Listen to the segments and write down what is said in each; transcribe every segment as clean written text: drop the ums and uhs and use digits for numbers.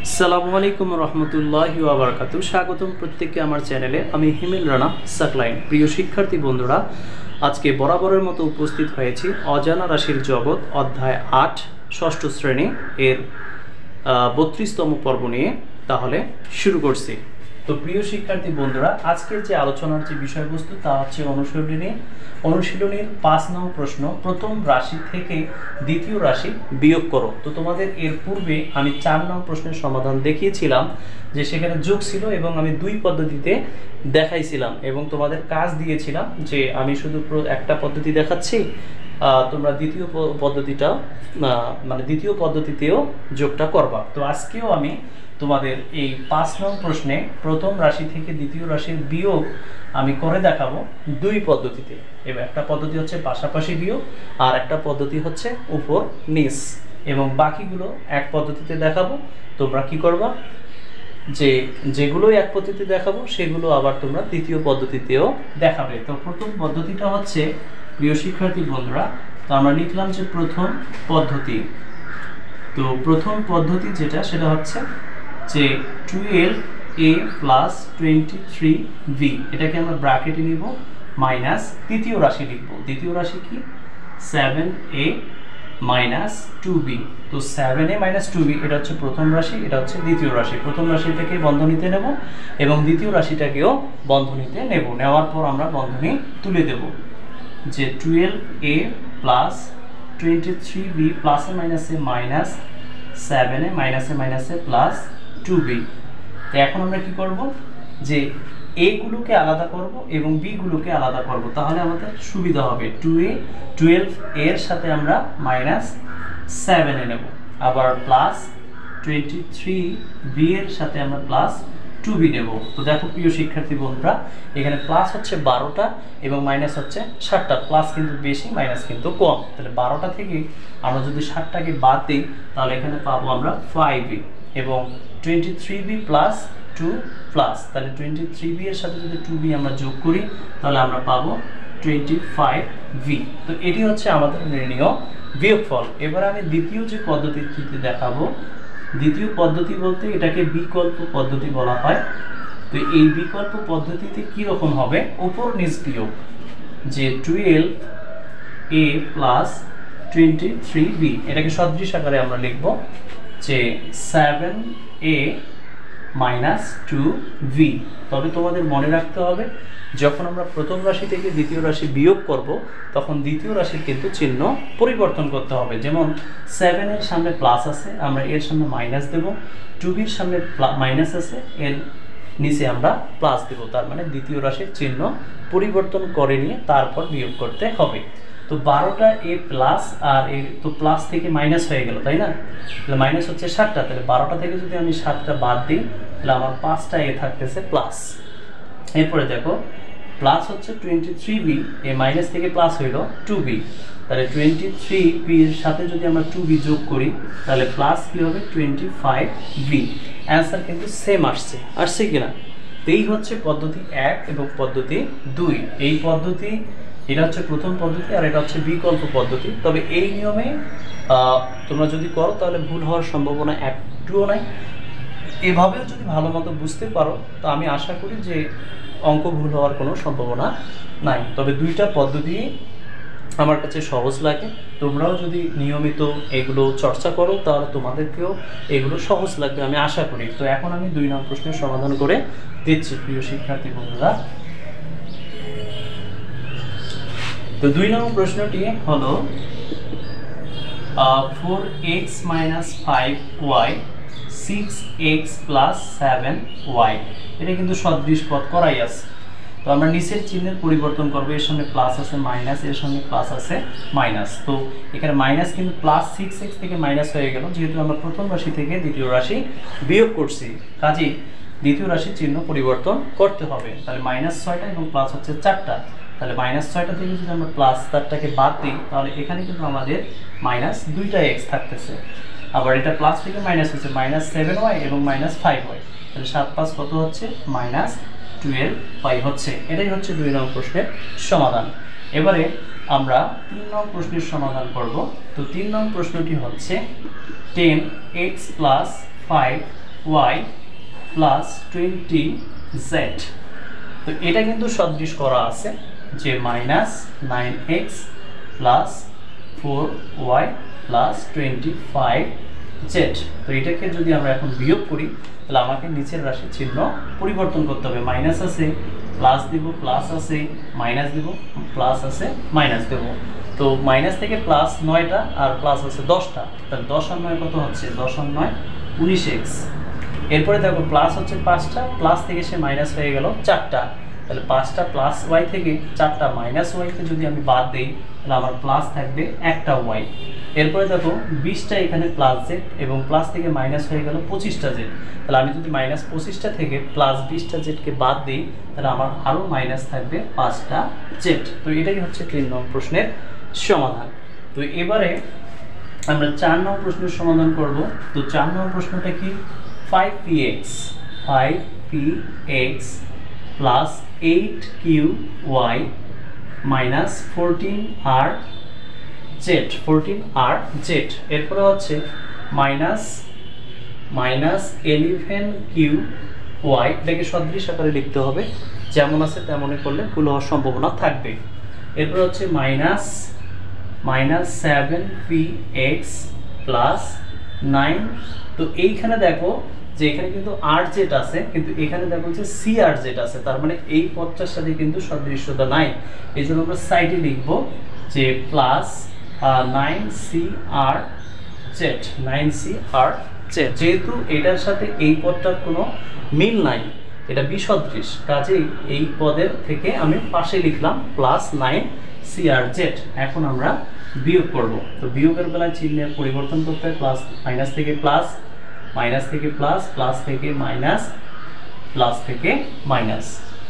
আসসালামু আলাইকুম রহমতুল্লাহি ওয়া বারাকাতুহু। স্বাগতম প্রত্যেককে আমার চ্যানেলে। আমি হিমেল রানা সাকলাইন। প্রিয় শিক্ষার্থী বন্ধুরা, আজকে বরাবরের মতো উপস্থিত হয়েছি অজানা রাশির জগৎ অধ্যায় 8 ষষ্ঠ শ্রেণী এর 32তম পর্ব নিয়ে। তাহলে শুরু করছি। তো প্রিয় শিক্ষার্থী বন্ধুরা, আজকের যে আলোচনার যে বিষয়বস্তু তা হচ্ছে অনুশীলনীর 5 নং প্রশ্ন, প্রথম রাশি থেকে দ্বিতীয় রাশি বিয়োগ করো। তো তোমাদের এর পূর্বে আমি 4 নং প্রশ্নের সমাধান দেখিয়েছিলাম, যে সেখানে যোগ ছিল এবং আমি দুই পদ্ধতিতে দেখাইছিলাম এবং তোমাদের কাজ দিয়েছিলাম যে আমি শুধু একটা পদ্ধতি দেখাচ্ছি, তোমরা দ্বিতীয় পদ্ধতিতেও যোগটা করবা। তো আজকেও আমি তোমাদের এই 5 নং প্রশ্নে প্রথম রাশি থেকে দ্বিতীয় রাশির বিয়োগ আমি করে দেখাবো দুই পদ্ধতিতে। এবং একটা পদ্ধতি হচ্ছে পাশাপাশি বিয়োগ, আর একটা পদ্ধতি হচ্ছে উপর নিচ, এবং বাকিগুলো এক পদ্ধতিতে দেখাবো। তোমরা কি করবা, যেগুলো এক পদ্ধতিতে দেখাবো সেগুলো আবার তোমরা দ্বিতীয় পদ্ধতিতেও দেখাবে। তো প্রথম পদ্ধতিটা হচ্ছে, প্রিয় শিক্ষার্থী বন্ধুরা, তো আমরা লিখলাম যে প্রথম পদ্ধতি। তো প্রথম পদ্ধতি যেটা, সেটা হচ্ছে যে 12a প্লাস 23b, এটাকে আমরা ব্র্যাকেটে নিব, মাইনাস দ্বিতীয় রাশি লিখব। দ্বিতীয় রাশি কি? 7a minus 2b। তো 7a মাইনাস 2b এটা হচ্ছে প্রথম রাশি, এটা হচ্ছে দ্বিতীয় রাশি। প্রথম রাশিটাকে বন্ধনীতে নেব এবং দ্বিতীয় রাশিটাকেও বন্ধনীতে নেব। নেওয়ার পর আমরা বন্ধনী তুলে দেব, যে 12a প্লাস 23b প্লাসে মাইনাসে মাইনাস 7a মাইনাসে মাইনাসে প্লাস 2b। তো এখন আমরা কি করব, যে a গুলোকে আলাদা করব এবং b গুলোকে আলাদা করব, তাহলে আমাদের সুবিধা হবে। 12 এর সাথে আমরা মাইনাস 7a নেব, আবার প্লাস 23b এর সাথে আমরা প্লাস 2b নেব। তো দেখো প্রিয় শিক্ষার্থী বন্ধুরা, এখানে প্লাস হচ্ছে 12টা এবং মাইনাস হচ্ছে 7টা। প্লাস কিন্তু বেশি, মাইনাস কিন্তু কম। তাহলে 12টা থেকে আমরা যদি 7টাকে বাদ দিই, তাহলে এখানে পাবো আমরা 5b, এবং 23b প্লাস 2 প্লাস, তাহলে 23b এর সাথে যদি 2b আমরা যোগ করি, তাহলে আমরা পাবো 25v। তো এটি হচ্ছে আমাদের নির্ণীয় বিয়োগফল। এবার আমি দ্বিতীয় যে পদ্ধতিটি দেখাবো, দ্বিতীয় পদ্ধতি বলতে এটাকে বিকল্প পদ্ধতি বলা হয়। তো এই বিকল্প পদ্ধতিতে কি রকম হবে, উপর নিচ বিয়োগ, যে 12a প্লাস 23b, এটাকে সদৃশ আকারে আমরা লিখব, যে 7a মাইনাস 2v। তবে তোমাদের মনে রাখতে হবে, যখন আমরা প্রথম রাশি থেকে দ্বিতীয় রাশি বিয়োগ করব, তখন দ্বিতীয় রাশির কিন্তু চিহ্ন পরিবর্তন করতে হবে। যেমন 7 এর সামনে প্লাস আছে, আমরা এর সামনে মাইনাস দেব, 2b এর সামনে মাইনাস আছে, এর নিচে আমরা প্লাস দেব। তার মানে দ্বিতীয় রাশির চিহ্ন পরিবর্তন করে নিয়ে তারপর বিয়োগ করতে হবে। তো 12টা a প্লাস, আর এর তো প্লাস থেকে মাইনাস হয়ে গেল, তাই না? তাহলে মাইনাস হচ্ছে 7টা, তাহলে 12টা থেকে যদি আমি 7টা বাদ দিই, তাহলে আমার 5টা a থাকতেছে প্লাস। এরপরে দেখো, প্লাস হচ্ছে 23b, এ মাইনাস থেকে প্লাস হইল 2b, তাহলে 23b এর সাথে যদি আমরা 2b যোগ করি, তাহলে প্লাস কি হবে, 25v। অ্যান্সার কিন্তু সেম আসছে কিনা? তো এই হচ্ছে পদ্ধতি 1 এবং পদ্ধতি 2। এই পদ্ধতি, এটা হচ্ছে প্রথম পদ্ধতি, আর এটা হচ্ছে বিকল্প পদ্ধতি। তবে এই নিয়মে তোমরা যদি করো, তাহলে ভুল হওয়ার সম্ভাবনা একটুও নাই। এভাবেও যদি ভালো মতো বুঝতে পারো, তো আমি আশা করি যে অঙ্ক ভুল হওয়ার কোনো সম্ভাবনা নাই। তবে দুইটা পদ্ধতি আমার কাছে সহজ লাগে। তোমরাও যদি নিয়মিত এগুলো চর্চা করো, তাহলে তোমাদেরকেও এগুলো সহজ লাগবে আমি আশা করি। তো এখন আমি 2 নং প্রশ্নের সমাধান করে দিচ্ছি, প্রিয় শিক্ষার্থী বন্ধুরা। তো 2 নং প্রশ্নটি হলো 4x minus 5y 6x plus 7y। এটা কিন্তু সদৃশ পদ করাই আছে। তো আমরা নিচের চিহ্নের পরিবর্তন করব, এর সামনে প্লাস আছে মাইনাস, এর সামনে প্লাস আছে মাইনাস। তো এখানে মাইনাস কিন্তু প্লাস 6x থেকে মাইনাস হয়ে গেল, যেহেতু আমরা প্রথম রাশি থেকে দ্বিতীয় রাশি বিয়োগ করছি, কাজেই দ্বিতীয় রাশির চিহ্ন পরিবর্তন করতে হবে। তাহলে মাইনাস 6টা এবং প্লাস হচ্ছে 4টা, তাহলে মাইনাস 6টা থেকে যদি আমরা প্লাস 4টাকে বাদ দিই, তাহলে এখানে কিন্তু আমাদের মাইনাস 2টা x থাকতেছে। আবার এটা প্লাস থেকে মাইনাস হচ্ছে মাইনাস 7y এবং মাইনাস 5y, তাহলে 7 5 কত হচ্ছে, মাইনাস 12y হচ্ছে। এটাই হচ্ছে 2 নং প্রশ্নের সমাধান। এবারে আমরা 3 নং প্রশ্নের সমাধান করব। তো 3 নং প্রশ্নটি হচ্ছে 10x plus 5 Y plus 20z। তো এটা কিন্তু সদৃশ করা আছে যে minus 9x plus 4y plus 25z। তো এটাকে যদি আমরা এখন বিয়োগ করি তাহলে আমাকে নিচের রাশির চিহ্ন পরিবর্তন করতে হবে। মাইনাস আছে প্লাস দিব, প্লাস আছে মাইনাস দিব, প্লাস আছে মাইনাস দেব। তো মাইনাস থেকে প্লাস 9টা আর প্লাস আছে 10টা, তাহলে 10 আর 9 কত হচ্ছে? 10 আর 9 19x। এরপরে দেখো প্লাস হচ্ছে 5টা, প্লাস থেকে সে মাইনাস হয়ে গেল 4টা, তাহলে 5টা প্লাস ওয়াই থেকে 4টা মাইনাস ওয়াইকে যদি আমি বাদ দিই তাহলে আমার প্লাস থাকবে একটা ওয়াই। এরপরে দেখো 20টা এখানে প্লাস জেড এবং প্লাস থেকে মাইনাস হয়ে গেল 25টা জেড, তাহলে আমি যদি মাইনাস 25টা থেকে প্লাস 20টা জেডকে বাদ দিই তাহলে আমার আরও মাইনাস থাকবে 5টা জেড। তো এটাই হচ্ছে 3 নং প্রশ্নের সমাধান। তো এবারে আমরা 4 নং প্রশ্নের সমাধান করব। তো 4 নং প্রশ্নটা কি? 5px plus 8qy minus 14rz। এরপরে হচ্ছে মাইনাস 11qy, এটাকে সদৃশ আকারে লিখতে হবে, যেমন আছে তেমনই করলে ভুল হওয়ার সম্ভাবনা থাকবে। এরপর হচ্ছে মাইনাস 7px প্লাস 9। তো এইখানে দেখো যে এখানে কিন্তু rz আছে, কিন্তু এখানে দেখো যে crz আছে, তার মানে এই পদটার সাথে কিন্তু সদৃশ্যতা নাই। এই জন্য আমরা সাইডে লিখব যে প্লাস 9crz। যেহেতু এটার সাথে এই পদটার কোনো মিল নাই, এটা বিসদৃশ, কাজেই এই পদের থেকে আমি পাশে লিখলাম প্লাস 9crz। এখন আমরা বিয়োগ করব। তো বিয়োগের বেলায় চিহ্নের পরিবর্তন করতে হয়, প্লাস মাইনাস থেকে প্লাস, মাইনাস থেকে প্লাস, প্লাস থেকে মাইনাস, প্লাস থেকে মাইনাস।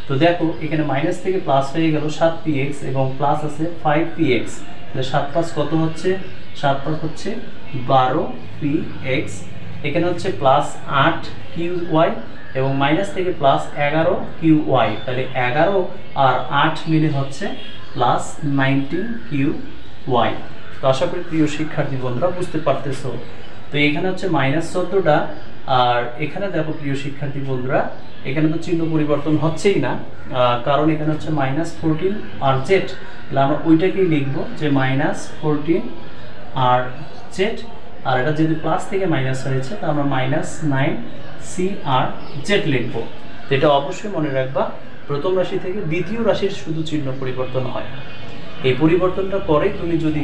তো দেখো এখানে মাইনাস থেকে প্লাস হয়ে গেল 7px এবং প্লাস আছে 5px, তাহলে 7 5 কত হচ্ছে? 7 5 হচ্ছে 12px। এখানে হচ্ছে প্লাস 8qy এবং মাইনাস থেকে প্লাস 11qy, তাহলে 11 আর 8 মিলে হচ্ছে প্লাস 19qy। তো আশা করি প্রিয় শিক্ষার্থী বন্ধুরা বুঝতে পারতেছো। তো এখানে হচ্ছে মাইনাস 14টা, আর এখানে দেখো প্রিয় শিক্ষার্থী বন্ধুরা এখানে তো চিহ্ন পরিবর্তন হচ্ছেই না, কারণ এখানে হচ্ছে মাইনাস 14rz, তাহলে আমরা ওইটাকেই লিখবো যে মাইনাস 14rz। আর এটা যদি প্লাস থেকে মাইনাস হয়েছে তা আমরা মাইনাস 9crz লিখবো। তো এটা অবশ্যই মনে রাখবা, প্রথম রাশি থেকে দ্বিতীয় রাশির শুধু চিহ্ন পরিবর্তন হয়। এই পরিবর্তনটা পরে তুমি যদি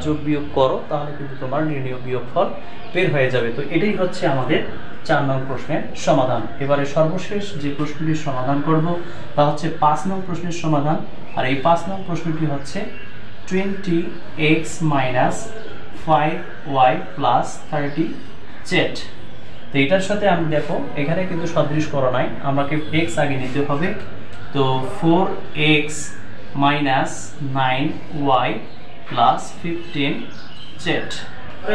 যোগ বিয়োগ করো তাহলে কিন্তু তোমার নির্ণীয় বিয়োগফল বের হয়ে যাবে। তো এটাই হচ্ছে আমাদের 4 নং প্রশ্নের সমাধান। এবারে সর্বশেষ যে প্রশ্নটির সমাধান করব তা হচ্ছে 5 নং প্রশ্নের সমাধান। আর এই 5 নং প্রশ্নটি হচ্ছে 20x minus 5y plus 30z। তো এটার সাথে আমি দেখো এখানে কিন্তু সদৃশ করা নাই, আমাকে x আগে নিতে হবে। তো 4x minus 9y plus 15z।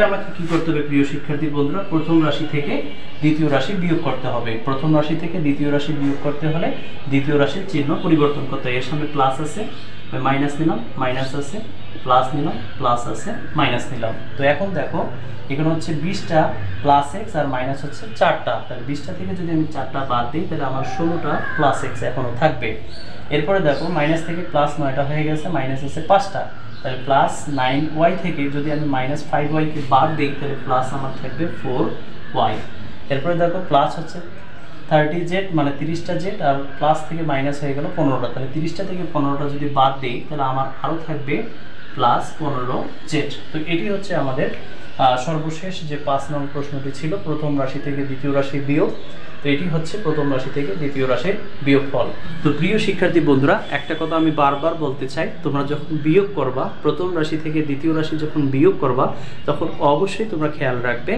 আমাকে কি করতে হবে প্রিয় শিক্ষার্থী বন্ধুরা? প্রথম রাশি থেকে দ্বিতীয় রাশি বিয়োগ করতে হবে। প্রথম রাশি থেকে দ্বিতীয় রাশি বিয়োগ করতে হলে দ্বিতীয় রাশির চিহ্ন পরিবর্তন করতে হয়। এর সামনে প্লাস আছে, মাইনাস নিলাম, মাইনাস আছে, প্লাস নিলাম, প্লাস আছে, মাইনাস নিলাম। তো এখন দেখো এখানে হচ্ছে 20টা প্লাস এক্স আর মাইনাস হচ্ছে 4টা, তাহলে 20টা থেকে যদি আমি 4টা বাদ দিই তাহলে আমার 16টা প্লাস এক্স এখনও থাকবে। এরপরে দেখো মাইনাস থেকে প্লাস 9টা হয়ে গেছে, মাইনাস আছে 5টা, তাহলে প্লাস 9y থেকে যদি আমি মাইনাস 5y-কে বাদ দিই তাহলে প্লাস আমার থাকবে 4y। এরপরে দেখো প্লাস হচ্ছে 30z মানে 30টা জেড, আর প্লাস থেকে মাইনাস হয়ে গেল 15টা, তাহলে 30টা থেকে 15টা যদি বাদ দিই তাহলে আমার আরও থাকবে প্লাস 15z। তো এটি হচ্ছে আমাদের সর্বশেষ যে 5 নং প্রশ্নটি ছিল, প্রথম রাশি থেকে দ্বিতীয় রাশি বিয়োগ। তো এটি হচ্ছে প্রথম রাশি থেকে দ্বিতীয় রাশির বিয়োগফল। তো প্রিয় শিক্ষার্থী বন্ধুরা, একটা কথা আমি বারবার বলতে চাই, তোমরা যখন বিয়োগ করবা, প্রথম রাশি থেকে দ্বিতীয় রাশি যখন বিয়োগ করবা তখন অবশ্যই তোমরা খেয়াল রাখবে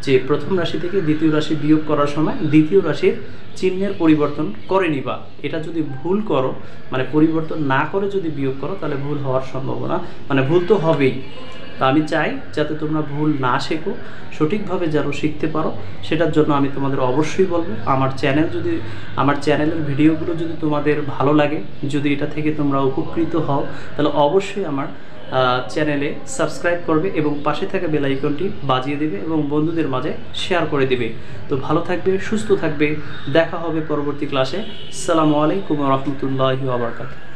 যে প্রথম রাশি থেকে দ্বিতীয় রাশি বিয়োগ করার সময় দ্বিতীয় রাশির চিহ্নের পরিবর্তন করে নিবা। এটা যদি ভুল করো, মানে পরিবর্তন না করে যদি বিয়োগ করো তাহলে ভুল হওয়ার সম্ভাবনা, মানে ভুল তো হবেই। তা আমি চাই যাতে তোমরা ভুল না শেখো, সঠিকভাবে যেন শিখতে পারো, সেটার জন্য আমি তোমাদের অবশ্যই বলবো আমার চ্যানেলের ভিডিওগুলো যদি তোমাদের ভালো লাগে, যদি এটা থেকে তোমরা উপকৃত হও, তাহলে অবশ্যই আমার চ্যানেলে সাবস্ক্রাইব করবে এবং পাশে থাকা বেল আইকনটি বাজিয়ে দেবে এবং বন্ধুদের মাঝে শেয়ার করে দেবে। তো ভালো থাকবে, সুস্থ থাকবে, দেখা হবে পরবর্তী ক্লাসে। আসসালামু আলাইকুম ওয়া রাহমাতুল্লাহি ওয়া বারাকাতুহু।